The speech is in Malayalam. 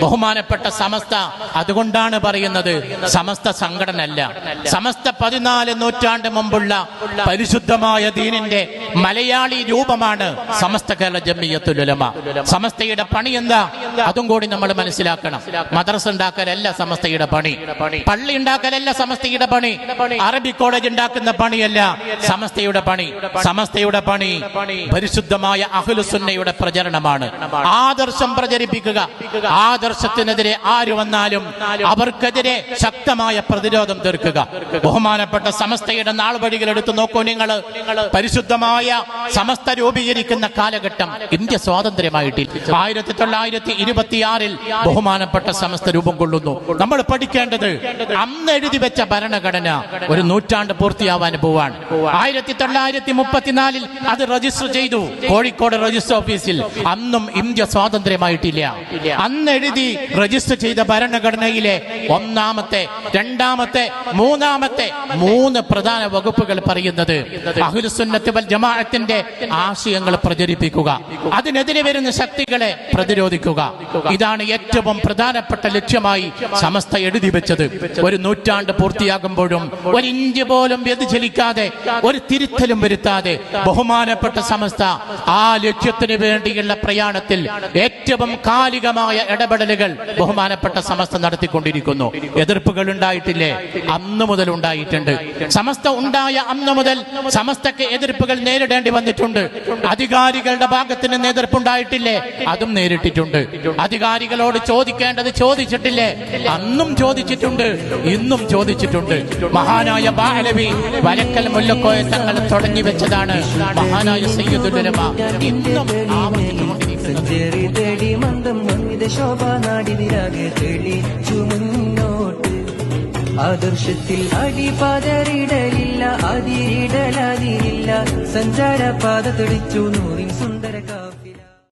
ബഹുമാനപ്പെട്ട സമസ്ത. അതുകൊണ്ടാണ് പറയുന്നത് സമസ്ത സംഘടന അല്ല. സമസ്ത 14 നൂറ്റാണ്ട് മുമ്പുള്ള പരിശുദ്ധമായ ദീനിന്റെ മലയാളി രൂപമാണ് സമസ്ത കേരള ജംഇയ്യത്തുൽ ഉലമ. സമസ്തയുടെ പണി എന്താ? അതും കൂടി നമ്മൾ മനസ്സിലാക്കണം. മദ്രസ ഉണ്ടാക്കലല്ല സമസ്തയുടെ പണി, പള്ളി ഉണ്ടാക്കലല്ല സമസ്തയുടെ പണി, അറബി കോളേജ് ഉണ്ടാക്കുന്ന പണിയല്ല സമസ്തയുടെ പണി. സമസ്തയുടെ പണി പരിശുദ്ധമായ അഹ്ലുസുന്നയുടെ പ്രചരണമാണ്. ആദർശം പ്രചരിപ്പിക്കുക. ആദർശത്തിനെതിരെ ആര് വന്നാലും അവർക്കെതിരെ ശക്തമായ പ്രതിരോധം തീർക്കുക. ബഹുമാനപ്പെട്ട സമസ്തയുടെ നാൾ വഴികൾ എടുത്തു നോക്കൂ നിങ്ങൾ. പരിശുദ്ധമായ സമസ്ത രൂപീകരിക്കുന്ന കാലഘട്ടം ഇന്ത്യ സ്വാതന്ത്ര്യമായിട്ടില്ല. 1926 ബഹുമാനപ്പെട്ട സമസ്ത രൂപം കൊള്ളുന്നു. നമ്മൾ പഠിക്കേണ്ടത് അന്ന് എഴുതി വെച്ച ഭരണഘടന ഒരു നൂറ്റാണ്ട് പൂർത്തിയാവാൻ പോവാണ്. 1934 അത് രജിസ്റ്റർ ചെയ്തു കോഴിക്കോട് രജിസ്റ്റർ ഓഫീസിൽ. അന്നും ഇന്ത്യ സ്വാതന്ത്ര്യമായിട്ടില്ല. അന്ന് എഴുതി രജിസ്റ്റർ ചെയ്ത ഭരണഘടനയിലെ 1-ാമത്തെ 2-ാമത്തെ 3-ാമത്തെ 3 പ്രധാന വകുപ്പുകൾ പറയുന്നത് അഹ്ലുസുന്നത്ത് വൽ ജമാഅത്തിന്റെ ആശയങ്ങൾ പ്രചരിപ്പിക്കുക, അതിനെതിരെ വരുന്ന ശക്തികളെ പ്രതിരോധിക്കുക. ഇതാണ് ഏറ്റവും പ്രധാനപ്പെട്ട ലക്ഷ്യമായി സമസ്ത എഴുതി വെച്ചത്. ഒരു നൂറ്റാണ്ട് പൂർത്തിയാകുമ്പോഴും ഒരു ഇഞ്ച് പോലും വ്യതിചലിക്കാതെ, ഒരു തിരുത്തലും വരുത്താതെ ബഹുമാനപ്പെട്ട സമസ്ത ആ ലക്ഷ്യത്തിന് വേണ്ടിയുള്ള പ്രയാണത്തിൽ ഏറ്റവും കാലികമായ ഇടപെടലുകൾ ബഹുമാനപ്പെട്ട സമസ്ത നടത്തിക്കൊണ്ടിരിക്കുന്നു. എതിർപ്പുകൾ ഉണ്ടായിട്ടില്ലേ? അന്നു മുതൽ ഉണ്ടായിട്ടുണ്ട്. സമസ്ത ഉണ്ടായ അന്നു മുതൽ സമസ്തക്ക് എതിർപ്പുകൾ നേരിടേണ്ടി വന്നിട്ടുണ്ട്. അധികാരികളുടെ ഭാഗത്ത് നിന്ന് എതിർപ്പുണ്ടായിട്ടില്ലേ? അതും നേരിട്ടിട്ടുണ്ട്. അധികാരികളോട് ചോദിക്കേണ്ടത് ചോദിച്ചിട്ടില്ലേ? അന്നും ചോദിച്ചിട്ടുണ്ട്, ഇന്നും ചോദിച്ചിട്ടുണ്ട്. മഹാനായ ബാലവി വരക്കൽ മുല്ലക്കോയ തങ്ങൾ തുടങ്ങി വെച്ചതാണ് മഹാനായ സയ്യിദുൽ ഉലമ. ഇന്നും ആദർശത്തിൽ അടിപതറിടലില്ല, അതിരിടലതിരില്ല, സഞ്ചാര പാത തെളിച്ചു നൂറിൻ സുന്ദര കാവ്യ.